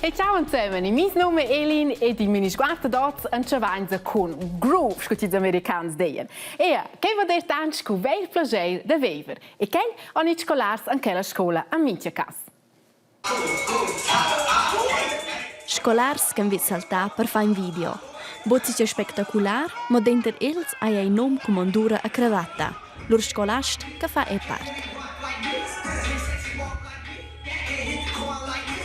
Hey, ciao insieme, il mio nome è Elin e di mini sguardo d'oggi andiamo con groove, scusi gli americani dicono. E che va detto anche con vero piacere da vivere e che hanno i scolari anche alla scuola a minchia casa. Scolars che vi saltare per fare un video. Bozzice spettacolare, ma dentro els hai un nome comandura a cravatta. Lur scolast che fa e parte.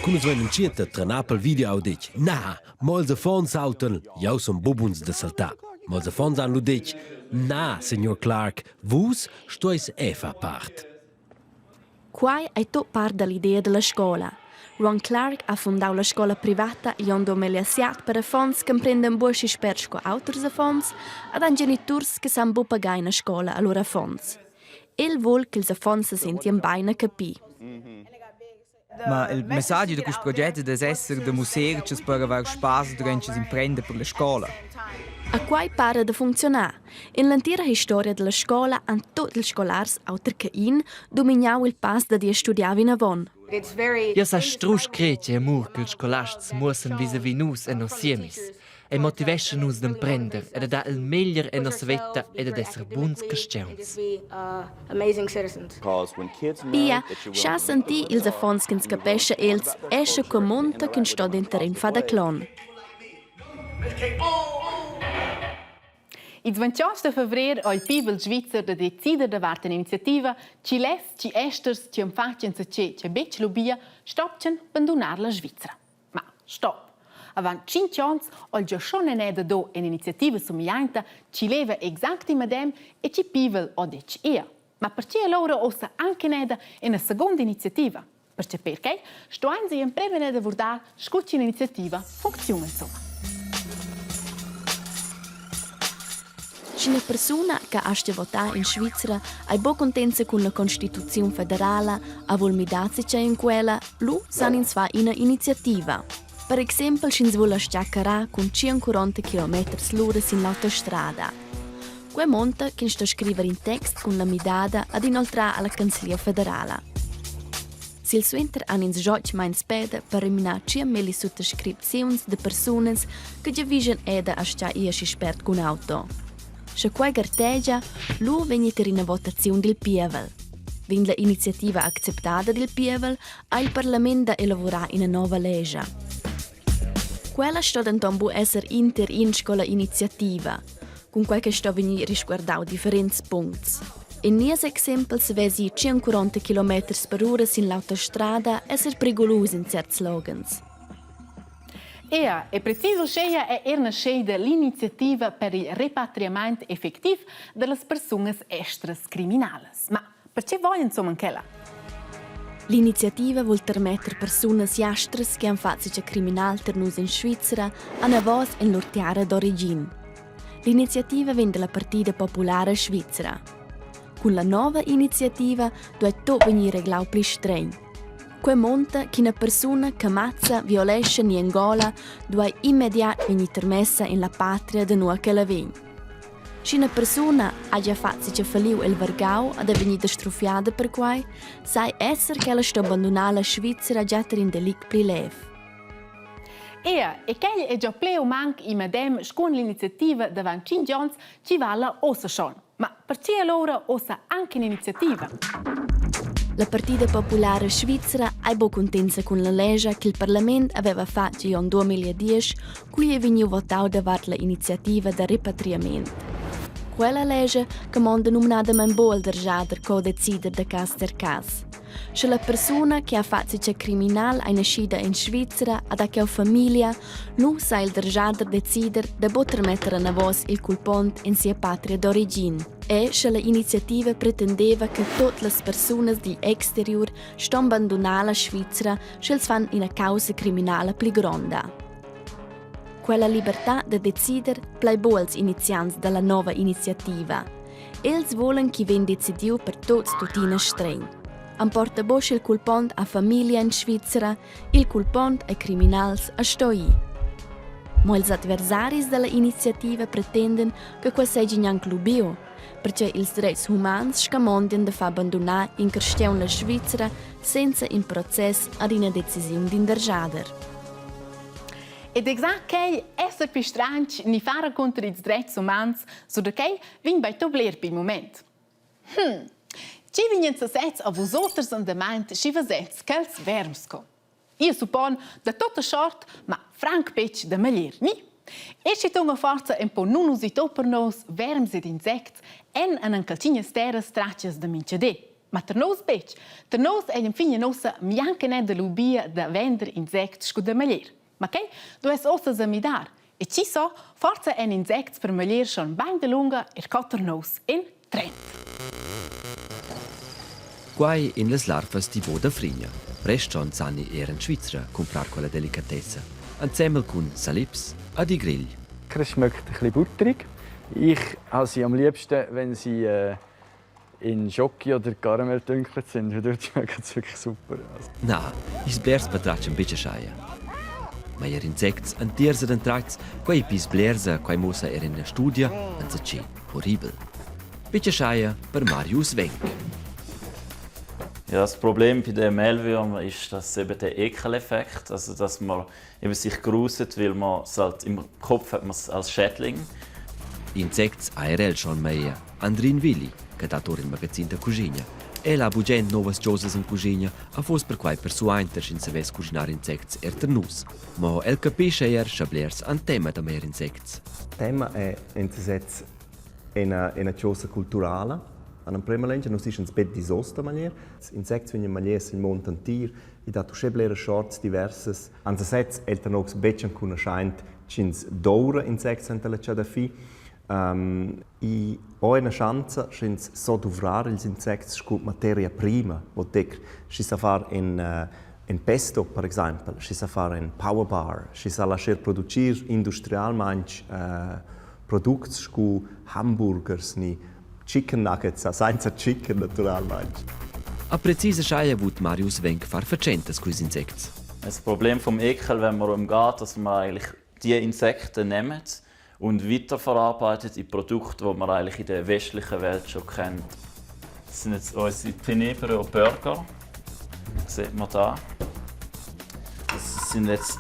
Come sono in città tra Napoli video ho detto, nah, molti fons auton, io sono bubuns da saltare. Molti fons hanno detto, nah, signor Clark, vus stois e fa parte. Qua è tutto parte dall'idea della scuola. Ron Clark ha fondato la scuola privata e ha domeliato per fonds che prendono buoni esperti con altri fonds ed hanno genitori che sanno buon pagare in scuola a loro fonds. Vuole che i fonds si sentano bene capire. Ma il messaggio di questo progetto deve essere di musei per avere spazio durante l'impresa per la scuola. A quai pare di funzionare. In l'intera storia della scuola hanno tutti gli scolari, oltre che dominato il passo di studiare in avon. Io sa strusch crece e mur che i scolasts muossen vis-a-vis nus e nos siemis. E motivesce nus d'imprender ed a da il meglior e nos vetta ed ad essere buons cristians. Pia, scha senti ils affons che scapesce els esce con monta che sto dentro in fada clon. Il 28 febbraio ha il Pivel Svizzer da decidere da parte un'iniziativa ci les, ci esters, ci infacciano se c'è bec lobia, stoppchen abbandonare la Svizzera. Ma stop! Avanti 5 anni ho già schon neda do un'iniziativa somigliante ci leva esattamente e ci Pivel ha detto ma perché allora ossa anche neda una seconda iniziativa? Perché sto anzi in prevene da vordare scucci l'iniziativa funziona insomma. Una persona che ha votato in Svizzera è ben contenta con la Costituzione federale, ha volmidato in quella, lui sa in fa una iniziativa. Per esempio, si vuole sciaccarà con 140 km/h in l'autostrada. Que monta che sta scrivere in text con la midada ad inoltrare alla Cancellia federale. Se il suenter ha in gioc mai in speda per eliminare 100.000 sottoscrizioni di persone che già vision eda a scia iasci spert con auto. Se quai garteggia, lui viene in una votazione del Pievel. Viene l'iniziativa accettata del Pievel, ha il Parlamento da lavorare in una nuova legge. Quella sta denton essere in scuola iniziativa, con quel che sta venire risguardato differenti punti. In nies esempio se vesi 140 km/h in l'autostrada essere pericoloso in certi slogans. È preciso scegliere è una scelta l'iniziativa per il repatriamento effettivo delle persone estere criminali. Ma perché vogliono insomma quella? L'iniziativa vuol permettere persone estere che hanno fatto criminali in Svizzera a una voce in loro terra d'origine. L'iniziativa viene dalla Partita Popolare Svizzera. Con la nuova iniziativa deve tutto venire regolato più stretto. Que monta che una persona che ammazza, violisce in Angola deve immediatamente venire messa in la patria di noi che la viene. Se una persona ha già fatto che falliu il vergau ed è venuta strofiata per quai, sai essere che ella sta abbandonando la Svizzera già per un delitto più leve. E che è già pleo manc in medem con l'iniziativa davanti 5 anni ci vale ossa schon. Ma perché allora ossa anche un'iniziativa? La Partita Popolare Svizzera è ben contenta con la legge che il Parlamento aveva fatto nel 2010, cui è venuto votato davanti l'iniziativa di ripatriamento. Quella legge che manda nominatamente il dergiader che decide da caso per caso. Se la persona che ha fatto ciò criminale è nascita in Svizzera ed ha famiglia, non sa il dergiader decide di poter mettere a voce il colpante in sua patria d'origine. E se l'iniziativa pretendeva che tutte le persone di exterior stiano abbandonando la Svizzera se fanno una causa criminale più grande. Quella libertà di decidere bleibt als inizianti della nuova iniziativa. Els volen che venga decidiu per tutti tutina streng. Amporta bosch il culpant a famiglia in Svizzera, il culpant ai criminals a stoi. Ma els adversaris della iniziativa pretendono che quel sia neanche l'ubio, perché i diritti umani scamondiano di far abbandonare in questione la Svizzera senza un processo ad una decisione di dergiader. Ed exact che essere più strange ni fare contro i diritti umani, so da che vin bei tobler per il momento. Ci vignen se sets a vosotros en demand si vasets kels vermsco. Io suppon da tutta sort, ma franc pech da maglier, ni? E si tonga forza un po' non usito per nos verms ed insects en calcines terras traccias da mincede. Ma ter nos pech, ter nos è in fine nossa mianca ne da lubia da vender insects sco da maglier. Ma che do es ossa zamidar. E ci so, forza en insects per maglier schon bain de lunga e cotter nos in trend. Quai in les larvas di Boda Frigna. Preston Sani era in Svizzera comprar quella delicatezza. Insieme con Salips a die Grill. Es schmeckt ein bisschen butterig. Ich habe sie am liebsten, wenn sie in Schoki oder Karamell dünkelt sind. Dort schmeckt es wirklich super. Na, is blers patraccia un bisschen schaia. Ma ihr Insects an tierse den Tracts, quai pis blersa, quai mossa era in una studia, an zaci horrible. Bisschen schaia per Marius Wenk. Ja, das Problem bei den Mehlwürmern ist, dass eben der Ekeleffekt, also dass man eben sich gruselt, weil man es halt im Kopf hat man es als Schädling. Insects ARL schon meia. Andrin Willi, cadatore in magazin da cucina. Ella ha bugent novas giosas in cucina, a fos per quai persuainter sin saves cucinar insects ternus. Ma el capisce schablers an tema da mer insects. Il tema è insects una cosa culturale. An prima legge non si un spet di sosta maniera. Insects vengono maniera in montantir, i datu scheblere shorts diverses. Anzesets elter nox bechan kuna scheint chins doura insects anta da fi. I ho una chance chins so duvrare ils insects scu materia prima, wo tec si sa far in pesto per esempio, si sa far in power bar, si sa lasciar producir industrialmente products scu hamburgers ni chicken nuggets, senza chicken naturalmente. A precisa schaia wut Marius Wenk far vercentas quis insects. Das Problem vom Ekel, wenn man umgeht, dass man eigentlich die Insekten nimmt und weiterverarbeitet in Produkte, die man eigentlich in der westlichen Welt schon kennt. Das sind jetzt unsere Pinebro Burger. Das sieht man da. Das sind jetzt,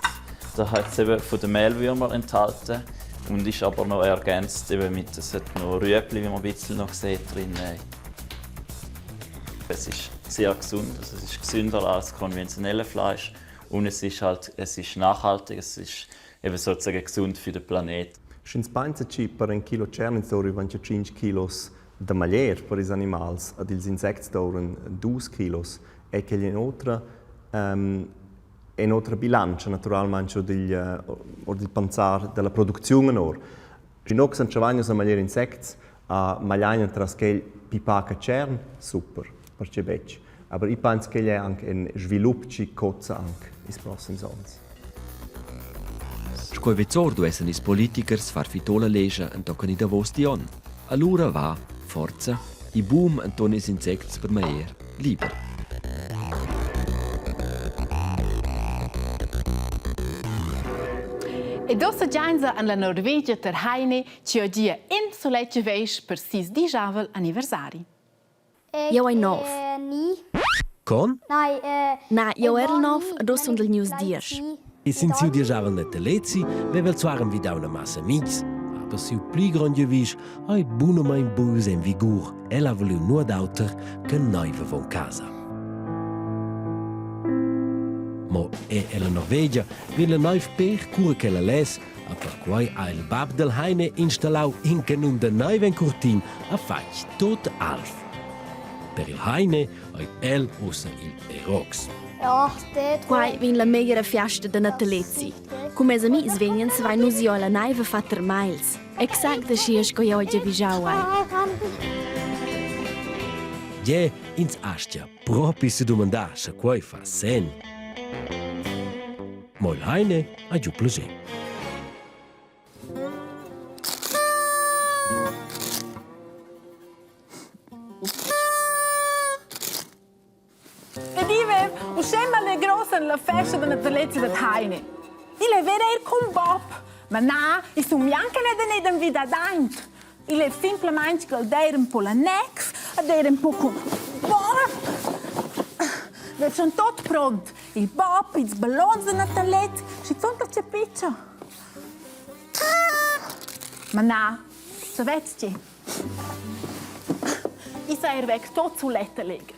da hat es eben von den Mehlwürmern enthalten. Und ist aber noch ergänzt eben mit, es hat noch Rüebli, wie man ein bisschen noch sieht, drin. Es ist sehr gesund, also es ist gesünder als konventionelles Fleisch und es ist nachhaltig, es ist eben sozusagen gesund für den Planeten. Schins pensa ci per un chilo cerni dori 25 kilos de maglier per is animals, ad ils insects doren 2 kilos e che in otra bilancia naturalmente del panzar della produzione or. Ci no san chavagnos a maglier insects a magliaina tras che pipaca cern super per ce bec. Aber I penso che è anche in svilupci cozza anche is prossims ans. Sco vezor du essen is politikers far fitola leja en toccani da vostion. Allura va forza I boom antonis insects per maier liber. E dossa gianza an la Norvegia ter Heine ci oggi in solecce veis per sis dijavel anniversari. Io hai 9. Con? Na, io ero 9 e dos sunt il news 10. E sin siu dijavel na telezi, vevel zwaren vi da una massa amics. Aber siu pli grande vis, ai buno mein bus en vigur. Ella volu nur d'auter che noive von casa. Mo e la Norvegia vil la neuf per cura che la les, a per quai ha il bab del Heine installau in canun de neuven curtin a fac tot alf. Per il Heine ai el usa il Erox. Quai vin la meglera fiasta da natalezzi. Come es amics venien se vai nus io la naiva fatter miles. Exact da schies co io oggi visau ai. Je ins astia propi se domandar se quai fa sen. Mo il Heine ha giù plesé. Ed Ive, uscem alle grosse la festa da natalezza da Heine. Il è vero con Bob, ma na, i su bianca ne den vida daint. Il è semplicemente che der un po' la nex, der un po' con Bob. Wir sind tot pronto. Il Bob, i ballons da natalezza, ci sono c'è piccia. Ma na, savetz ti? Ich sei weg tot zu Letterleger.